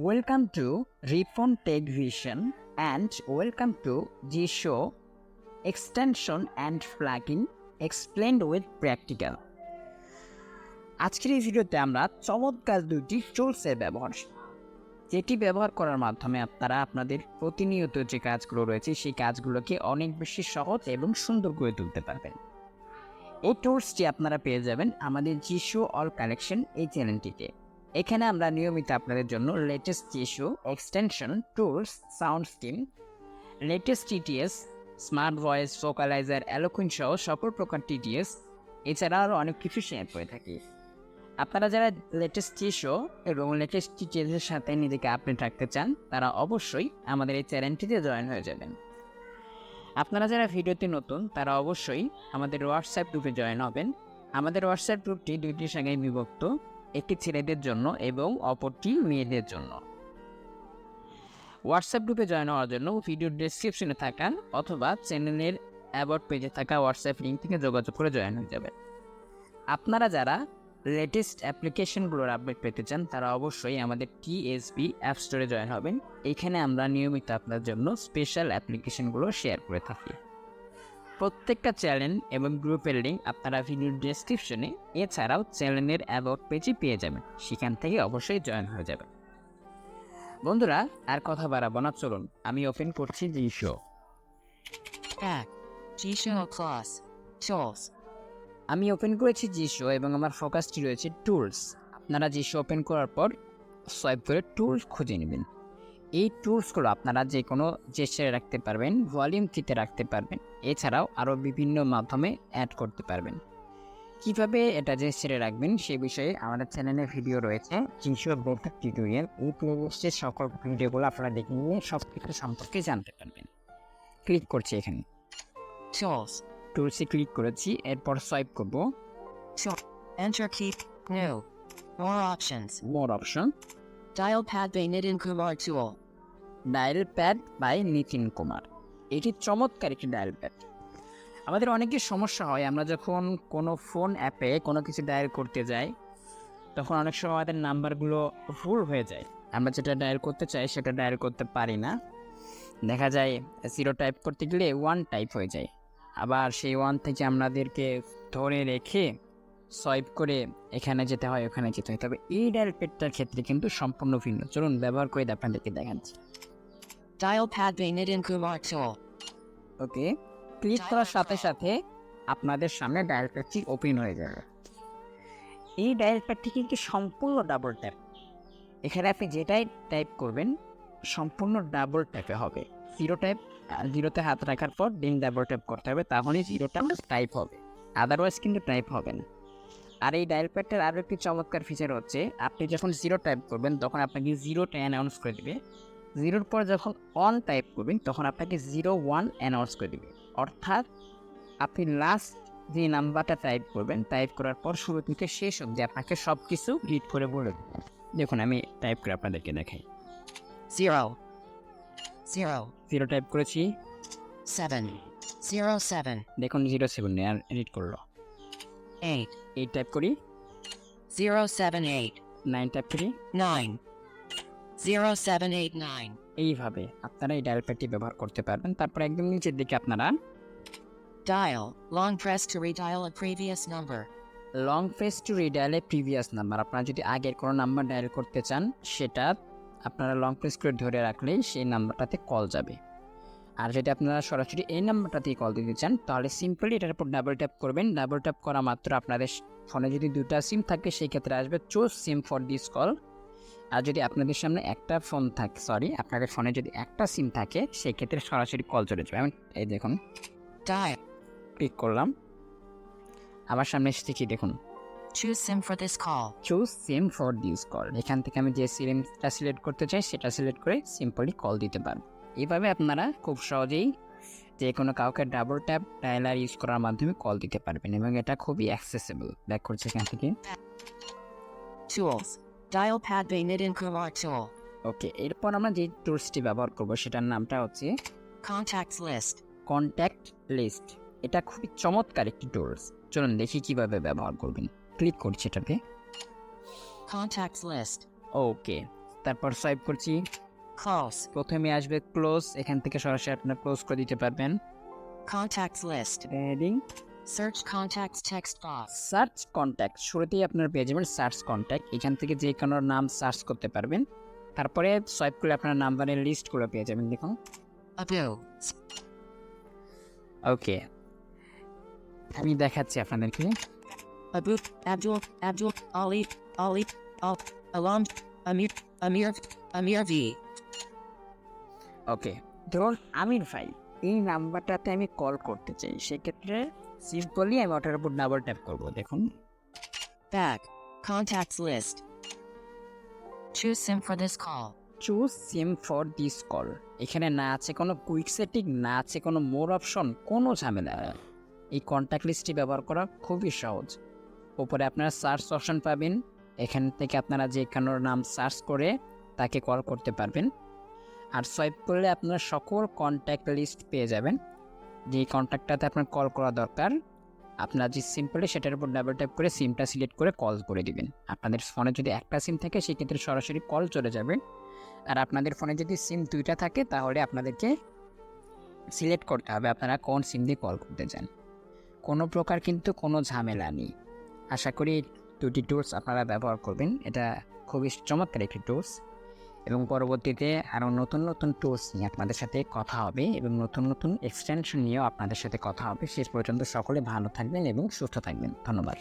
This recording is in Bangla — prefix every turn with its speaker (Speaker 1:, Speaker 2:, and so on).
Speaker 1: Welcome to Refone Tech Vision and welcome to G-Show Extension and Plugin Explained with Practical. আজকের এই ভিডিওতে আমরা চমৎকার দুটি টুলসের ব্যবহার, যেটি ব্যবহার করার মাধ্যমে আপনারা আপনাদের প্রতিনিয়ত যে কাজগুলো রয়েছে সেই কাজগুলোকে অনেক বেশি সহজ এবং সুন্দর করে তুলতে পারবেন। এই টুলসটি আপনারা পেয়ে যাবেন আমাদের G-Show অল কালেকশন এই চ্যানেলটিতে। এখানে আমরা নিয়মিত আপনাদের জন্য latest G-Show extension, tools, sound scheme, latest TTS, smart voice, vocalizer, eloquent সহ সকল প্রকার টিটিএস এছাড়া আরও অনেক কিছু শেয়ার করে থাকি। আপনারা যারা লেটেস্ট G-Show এবং লেটেস্ট টিটিএসের সাথে নিজেকে আপডেট রাখতে চান তারা অবশ্যই আমাদের এই চ্যানেলটিতে জয়েন হয়ে যাবেন। আপনারা যারা ভিডিওতে নতুন তারা অবশ্যই আমাদের হোয়াটসঅ্যাপ গ্রুপে জয়েন হবেন। আমাদের হোয়াটসঅ্যাপ গ্রুপটি দুইটি শাখায় বিভক্ত, একটি ছেলেদের জন্য এবং অপরটি মেয়েদের জন্য। হোয়াটসঅ্যাপ গ্রুপে জয়েন হওয়ার জন্য ভিডিওর ডেসক্রিপশনে থাকা অথবা চ্যানেলের অ্যাবাউট পেজে থাকা হোয়াটসঅ্যাপ লিঙ্ক থেকে যোগাযোগ করে জয়েন হয়ে যাবেন। আপনারা যারা লেটেস্ট অ্যাপ্লিকেশনগুলোর আপডেট পেতে চান তারা অবশ্যই আমাদের TSB অ্যাপ স্টোরে জয়েন হবেন। এখানে আমরা নিয়মিত আপনার জন্য স্পেশাল অ্যাপ্লিকেশনগুলো শেয়ার করে থাকি। প্রত্যেকটা চ্যানেল এবং গ্রুপের লিঙ্ক আপনারা ভিডিওর ডেসক্রিপশনে এছাড়াও চ্যানেলের অ্যাবাউট পেজে পেয়ে যাবেন, সেখান থেকে অবশ্যই জয়েন হয়ে যাবেন। বন্ধুরা, আর কথা বাড়াবো না, চলুন আমি ওপেন করছি G-Show।
Speaker 2: G-Show Class Tools.
Speaker 1: আমি ওপেন করেছি G-Show এবং আমার ফোকাসটি রয়েছে টুলস। আপনারা G-Show ওপেন করার পর সোয়াইপ করে টুলস খুঁজে নেবেন। এই টুলসগুলো আপনারা যে কোনো জেস্টারে রাখতে পারবেন, ভলিউম কিতে রাখতে পারবেন, এছাড়াও আরও বিভিন্ন মাধ্যমে অ্যাড করতে পারবেন। কীভাবে এটা জেস্টারে রাখবেন সে বিষয়ে আমাদের চ্যানেলে ভিডিও রয়েছে, G-Show বেসিক টিউটোরিয়াল। এই প্লেলিস্টের সকল ভিডিওগুলো আপনারা দেখে নিয়ে সব কিছু সম্পর্কে জানতে পারবেন। ক্লিক করছি এখানে
Speaker 2: Tools.
Speaker 1: টুলসে ক্লিক করেছি, এরপর সোয়াইপ করব।
Speaker 2: Enter key. New. More options.
Speaker 1: More option,
Speaker 2: Dial pad by Nitin Kumar tool.
Speaker 1: Dial pad by Nitin Kumar. এটি চমৎকার একটি ডায়াল প্যাড। আমাদের অনেকের সমস্যা হয়, আমরা যখন কোনো ফোন অ্যাপে কোনো কিছু ডায়াল করতে যাই তখন অনেক সময় আমাদের নাম্বারগুলো ভুল হয়ে যায়। আমরা যেটা ডায়াল করতে চাই সেটা ডায়াল করতে পারি না। দেখা যায় 0 টাইপ করতে গেলে 1 টাইপ হয়ে যায়, আবার সেই 1 থেকে আমাদেরকে ধরে রেখে সোয়াইপ করে এখানে যেতে হয়, ওখানে যেতে হয়। তবে এই ডায়াল প্যাডটার ক্ষেত্রে কিন্তু সম্পূর্ণ ভিন্ন। চলুন ব্যবহার করে আপনাদেরকে দেখাচ্ছি।
Speaker 2: Dial pad by Nitin Kumar tool.
Speaker 1: Okay, click করার সাথে সাথে আপনাদের সামনে ডায়াল প্যাডটি ওপেন হয়ে যাবে। এই ডায়াল প্যাডটি কিন্তু সম্পূর্ণ ডাবল ট্যাপ। এখানে আপনি যেটাই টাইপ করবেন সম্পূর্ণ ডাবল ট্যাপে হবে। 0 টাইপ, 0তে হাত রাখার পর দিন ডাবল ট্যাপ করতে হবে, তাহলেই 0টা টাইপ হবে, আদারওয়াইজ কিন্তু টাইপ হবে না। আর এই ডায়াল প্যাডটার আরও একটি চমৎকার ফিচার হচ্ছে, আপনি যখন 0 টাইপ করবেন তখন আপনাকে 0টা অ্যানাউন্স করে দেবে। 0-র পর যখন 1 টাইপ করবেন তখন আপনাকে 0-1 অ্যানাউন্স করে দেবে। অর্থাৎ আপনি লাস্ট যে নাম্বারটা টাইপ করবেন, টাইপ করার পর শুরু থেকে শেষ অবধি আপনাকে সব কিছু রিড করে বলে দেবে। দেখুন আমি টাইপ করে আপনাদেরকে দেখাই।
Speaker 2: 0. 0.
Speaker 1: 0 টাইপ করেছি,
Speaker 2: 7. 0 7.
Speaker 1: দেখুন 07 আর রিড করলো।
Speaker 2: 8.
Speaker 1: 8 টাইপ করি,
Speaker 2: 0 7 8.
Speaker 1: 9 টাইপ করি।
Speaker 2: 9. 0 7 8 9.
Speaker 1: এইভাবে আপনারা এই ডায়াল প্যাডটি ব্যবহার করতে পারবেন। তারপর একদম নিচের দিকে আপনারা
Speaker 2: Dial. Long press to redial a previous number.
Speaker 1: Long press to redial a previous number. আপনারা যদি আগের কোনো নাম্বার ডায়াল করতে চান সেটা আপনারা লং প্রেস করে ধরে রাখলেই সেই নাম্বারটাতে কল যাবে। আর যদি আপনারা সরাসরি এই নাম্বারটাতেই কল দিতে চান তাহলে সিম্পলি এটার উপর ডাবল ট্যাপ করবেন। ডাবল ট্যাপ করা মাত্র আপনাদের ফোনে যদি 2টা সিম থাকে সেই ক্ষেত্রে আসবে choose SIM for this call. আর যদি আপনাদের সামনে একটা ফোন থাকে, আপনাদের ফোনে যদি একটা সিম থাকে সেই ক্ষেত্রে সরাসরি কল চলে যাবে। আমি এই দেখুন
Speaker 2: Dial.
Speaker 1: ক্লিক করলাম, আমার সামনে এসেছে কি দেখুন,
Speaker 2: Choose SIM for this call.
Speaker 1: Choose SIM for this call. এখান থেকে আমি যে সিমটা সিলেক্ট করতে চাই সেটা সিলেক্ট করে সিম্পলি কল দিতে পারবো। এইভাবে আপনারা খুব সহজেই যে কোনো কাউকে ডাবল ট্যাপ ডায়ালার ইউজ করার মাধ্যমে কল দিতে পারবেন এবং এটা খুবই অ্যাক্সেসিবল। ব্যাক করছে এখান থেকে।
Speaker 2: Tools. Dial pad by Nitin Kumar tool.
Speaker 1: ওকে, এরপর আমরা যে টুলসটি ব্যবহার করব সেটার নামটা হচ্ছে
Speaker 2: Contacts list.
Speaker 1: Contact list. এটা খুবই চমৎকার একটি টুলস। চলুন দেখি কিভাবে ব্যবহার করবেন। ক্লিক করছি এটাতে।
Speaker 2: Contacts list.
Speaker 1: ওকে, তারপর সোয়াইপ করছি,
Speaker 2: Calls.
Speaker 1: প্রথমে আসবে ক্লোজ, এখান থেকে সরাসরি আপনারা ক্লোজ করে দিতে পারবেন।
Speaker 2: Contacts list.
Speaker 1: Heading
Speaker 2: Search contacts text box.
Speaker 1: Search contact, শুরুতেই আপনারা পেয়ে যাবেন সার্চ কন্ট্যাক্ট, এখান থেকে যে কোনো নাম সার্চ করতে পারবেন। তারপরে সোয়াইপ করলে আপনার নাম্বারের লিস্টগুলো পেয়ে যাবেন, দেখুন।
Speaker 2: Abu.
Speaker 1: ওকে, আমি দেখাচ্ছি আপনাদেরকে।
Speaker 2: Abu. Abdul. Ali. Alam. Amir V.
Speaker 1: ওকে, ধরুন আমির ভাই, এই নাম্বারটাতে আমি কল করতে চাই, সেক্ষেত্রে সিম্পলি আমি ওটার উপর ডাবল ট্যাপ করবো, দেখুন।
Speaker 2: Back. Contacts list. Choose SIM for this call.
Speaker 1: Choose SIM for this call, এখানে না আছে কোনো কুইক সেটিং, না আছে কোনো মোর অপশন, কোনো ঝামেলা নেই। এই কন্ট্যাক্ট লিস্টটি ব্যবহার করা খুবই সহজ। উপরে আপনারা সার্চ অপশন পাবেন, এখান থেকে আপনারা যে কোনো নাম সার্চ করে তাকে কল করতে পারবেন। আর সোয়াইপ করলে আপনারা সকল কন্ট্যাক্ট লিস্ট পেয়ে যাবেন। যে কন্ট্যাক্টটাতে আপনার কল করা দরকার, আপনারা যে সিম্পলি সেটার উপর ডাবল ট্যাপ করে সিমটা সিলেক্ট করে কল করে দিবেন। আপনাদের ফোনে যদি একটা সিম থাকে সেক্ষেত্রে সরাসরি কল চলে যাবে। আর আপনাদের ফোনে যদি সিম দুইটা থাকে তাহলে আপনাদেরকে সিলেক্ট করতে হবে আপনারা কোন সিম দিয়ে কল করতে চান। কোনো প্রকার কিন্তু কোনো ঝামেলা নেই। আশা করি দুটি টুলস আপনারা ব্যবহার করবেন, এটা খুবই চমৎকার একটি টুলস। এবং পরবর্তীতে আরও নতুন নতুন টুলস নিয়ে আপনাদের সাথে কথা হবে এবং নতুন নতুন এক্সটেনশন নিয়েও আপনাদের সাথে কথা হবে। শেষ পর্যন্ত সকলে ভালো থাকবেন এবং সুস্থ থাকবেন। ধন্যবাদ।